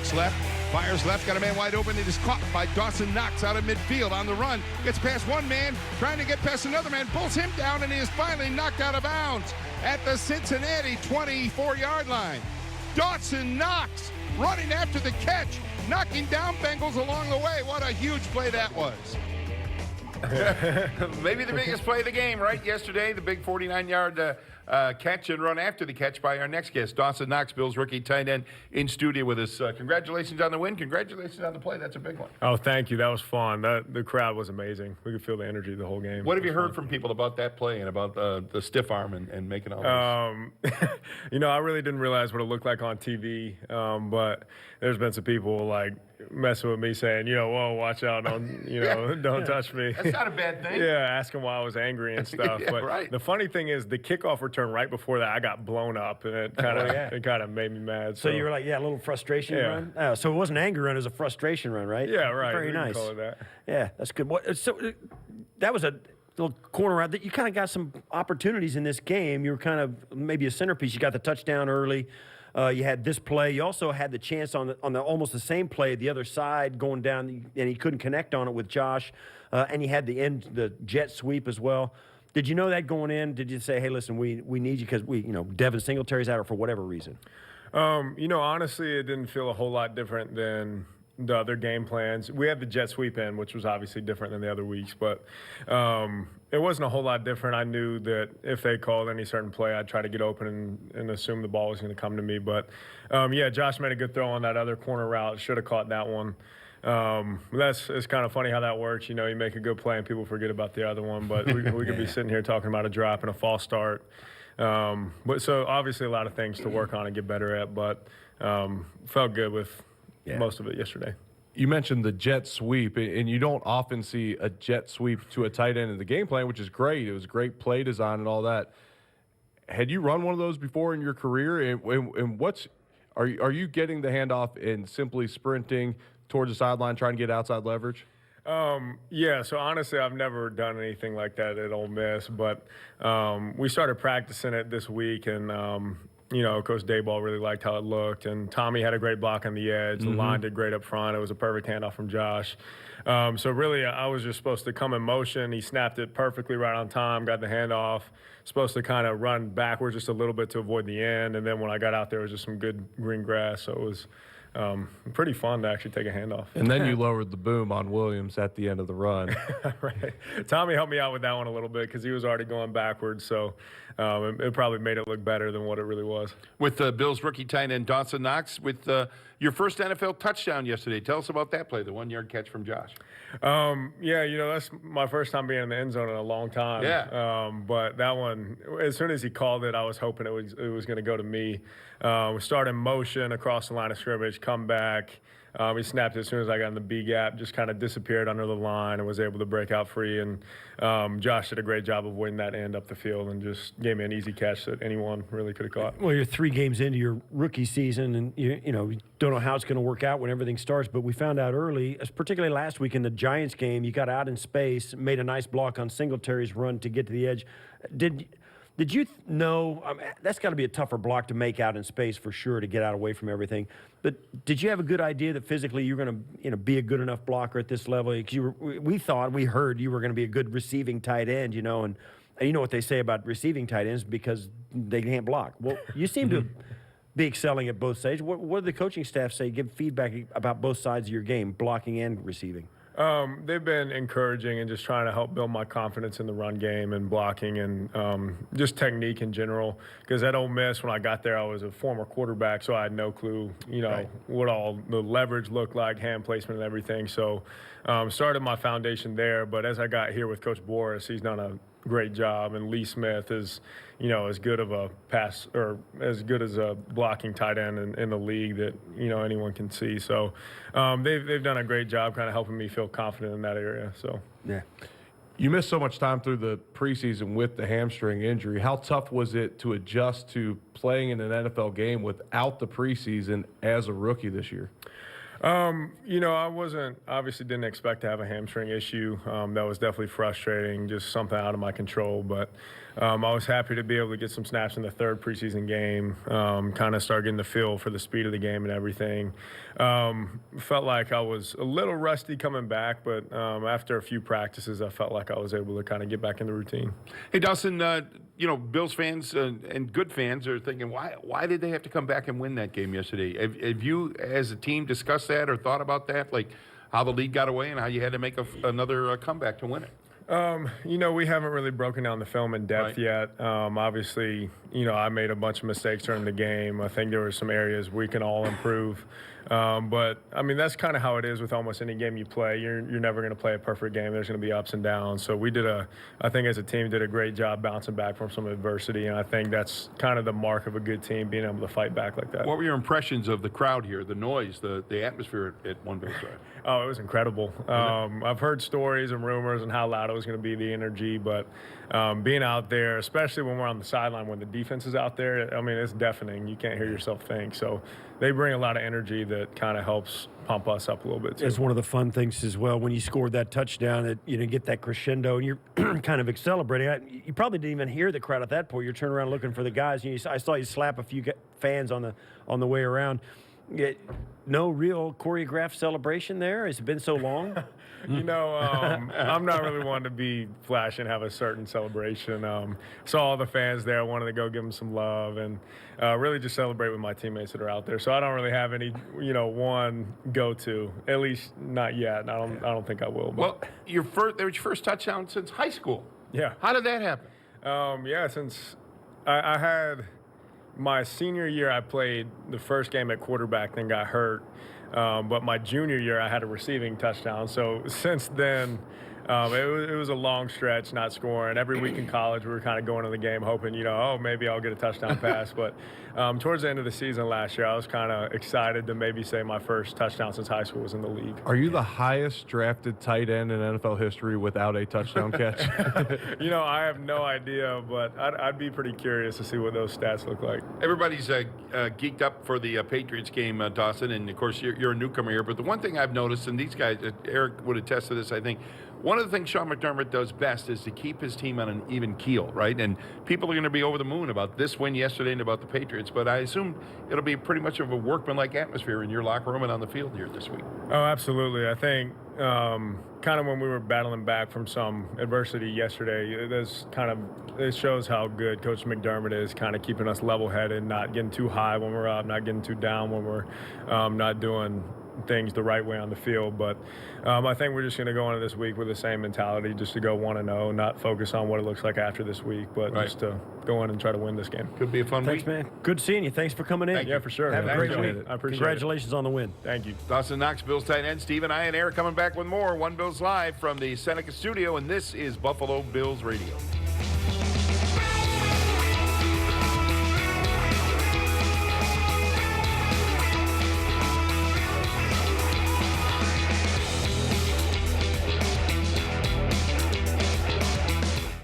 looks left, fires left, got a man wide open. It is caught by Dawson Knox out of midfield on the run. Gets past one man, trying to get past another man, pulls him down, and he is finally knocked out of bounds at the Cincinnati 24-yard line. Dawson Knox running after the catch, knocking down Bengals along the way. What a huge play that was. Maybe the biggest play of the game, right? Yesterday, the big 49-yard catch and run after the catch by our next guest, Dawson Knox, Bills rookie tight end, in studio with us. Congratulations on the win. Congratulations on the play. That's a big one. Oh, thank you. That was fun. The crowd was amazing. We could feel the energy the whole game. What have you heard from people about that play and about the stiff arm and making all this? I really didn't realize what it looked like on TV, but there's been some people like messing with me saying, whoa, watch out, don't touch me. That's not a bad thing. Yeah, asking why I was angry and stuff. But right. The funny thing is the kickoff return right before that, I got blown up, and it kind of made me mad. So you were like, a little frustration run? Oh, so it wasn't an angry run, it was a frustration run, right? Yeah, right. Very nice. Call it that. Yeah, that's good. So that was a little corner route that you kind of got some opportunities in this game. You were kind of maybe a centerpiece. You got the touchdown early. You had this play. You also had the chance on the almost the same play, the other side going down, and he couldn't connect on it with Josh. And you had the jet sweep as well. Did you know that going in? Did you say, hey, listen, we need you because Devin Singletary's out or for whatever reason? Honestly, it didn't feel a whole lot different than the other game plans. We had the jet sweep in, which was obviously different than the other weeks, but it wasn't a whole lot different. I knew that if they called any certain play, I'd try to get open and assume the ball was going to come to me. But, Josh made a good throw on that other corner route. Should have caught that one. It's kind of funny how that works. You make a good play and people forget about the other one, but we could be sitting here talking about a drop and a false start. But so obviously a lot of things to work on and get better at, but felt good with most of it yesterday. You mentioned the jet sweep, and you don't often see a jet sweep to a tight end in the game plan, which is great. It was great play design and all that. Had you run one of those before in your career? And are you getting the handoff and simply sprinting towards the sideline, trying to get outside leverage? So honestly, I've never done anything like that at Ole Miss, but we started practicing it this week, and Coach Dayball really liked how it looked, and Tommy had a great block on the edge. The line did great up front. It was a perfect handoff from Josh. So really, I was just supposed to come in motion. He snapped it perfectly right on time, got the handoff. Supposed to kind of run backwards just a little bit to avoid the end, and then when I got out there, it was just some good green grass, so it was pretty fun to actually take a handoff. And then you lowered the boom on Williams at the end of the run. Right. Tommy helped me out with that one a little bit because he was already going backwards, so it probably made it look better than what it really was. With Bills rookie tight end Dawson Knox, with your first NFL touchdown yesterday. Tell us about that play, the 1-yard catch from Josh. That's my first time being in the end zone in a long time. Yeah. But that one, as soon as he called it, I was hoping it was going to go to me. We started in motion across the line of scrimmage, come back. He snapped it as soon as I got in the B gap, just kind of disappeared under the line and was able to break out free. And Josh did a great job of avoiding that end up the field and just gave me an easy catch that anyone really could have caught. Well, you're 3 games into your rookie season, and you don't know how it's going to work out when everything starts. But we found out early, particularly last week in the Giants game, you got out in space, made a nice block on Singletary's run to get to the edge. Did you know that's got to be a tougher block to make out in space for sure to get out away from everything? But did you have a good idea that physically you're going to be a good enough blocker at this level? Because we heard you were going to be a good receiving tight end, and you know what they say about receiving tight ends because they can't block. Well, you seem to be excelling at both sides. What do the coaching staff say? Give feedback about both sides of your game, blocking and receiving. They've been encouraging and just trying to help build my confidence in the run game and blocking and just technique in general. Because at Ole Miss, when I got there, I was a former quarterback, so I had no clue, what all the leverage looked like, hand placement and everything. So started my foundation there. But as I got here with Coach Boris, he's done a great job, and Lee Smith is, as good of a pass or as good as a blocking tight end in the league that anyone can see. So they've done a great job, kind of helping me feel confident in that area. So yeah. You missed so much time through the preseason with the hamstring injury. How tough was it to adjust to playing in an NFL game without the preseason as a rookie this year? I didn't expect to have a hamstring issue. That was definitely frustrating, just something out of my control. But I was happy to be able to get some snaps in the third preseason game, kind of start getting the feel for the speed of the game and everything. Felt like I was a little rusty coming back, but after a few practices, I felt like I was able to kind of get back in the routine. Hey, Dawson, Bills fans and good fans are thinking, why did they have to come back and win that game yesterday? Have you, as a team, discussed that or thought about that, like how the lead got away and how you had to make another comeback to win it? We haven't really broken down the film in depth yet. Obviously, I made a bunch of mistakes during the game. I think there were some areas we can all improve. But that's kind of how it is with almost any game you play. You're never going to play a perfect game. There's going to be ups and downs. So I think as a team, did a great job bouncing back from some adversity. And I think that's kind of the mark of a good team, being able to fight back like that. What were your impressions of the crowd here, the noise, the atmosphere at One Bills Drive? Oh, it was incredible. I've heard stories and rumors and how loud it was going to be, the energy, but being out there, especially when we're on the sideline, when the defense is out there, it's deafening. You can't hear yourself think. So they bring a lot of energy that kind of helps pump us up a little bit too. It's one of the fun things as well when you scored that touchdown that get that crescendo and you're kind of celebrating. You probably didn't even hear the crowd at that point. You're turning around looking for the guys. I saw you slap a few fans on the way around. No real choreographed celebration there? Has it been so long? I'm not really one to be flash and have a certain celebration. Saw all the fans there. Wanted to go give them some love and really just celebrate with my teammates that are out there. So I don't really have any, one go-to. At least not yet. I don't think I will. But. Well, that was your first touchdown since high school. Yeah. How did that happen? Since I had my senior year, I played the first game at quarterback, then got hurt. But my junior year, I had a receiving touchdown. So since then, it was a long stretch not scoring. Every week in college, we were kind of going to the game hoping, maybe I'll get a touchdown pass. But towards the end of the season last year, I was kind of excited to maybe say my first touchdown since high school was in the league. Are you the highest drafted tight end in NFL history without a touchdown catch? I have no idea, but I'd be pretty curious to see what those stats look like. Everybody's geeked up for the Patriots game, Dawson, and of course you're a newcomer here. But the one thing I've noticed, and these guys, Eric would attest to this, I think, one of the things Sean McDermott does best is to keep his team on an even keel, right? And people are going to be over the moon about this win yesterday and about the Patriots, but I assume it'll be pretty much of a workmanlike atmosphere in your locker room and on the field here this week. Oh, absolutely. I think kind of when we were battling back from some adversity yesterday, it shows how good Coach McDermott is, kind of keeping us level-headed, not getting too high when we're up, not getting too down when we're not doing things the right way on the field. But I think we're just going to go into this week with the same mentality, just to go 1-0, not focus on what it looks like after this week, but just to go in and try to win this game. Could be a fun week. Thanks, man. Good seeing you. Thanks for coming in. Yeah, for sure. Have a great week. I appreciate Congratulations on the win. Thank you. Dawson Knox, Bills tight end. Steve and I and Eric coming back with more One Bills Live from the Seneca studio, and this is Buffalo Bills Radio.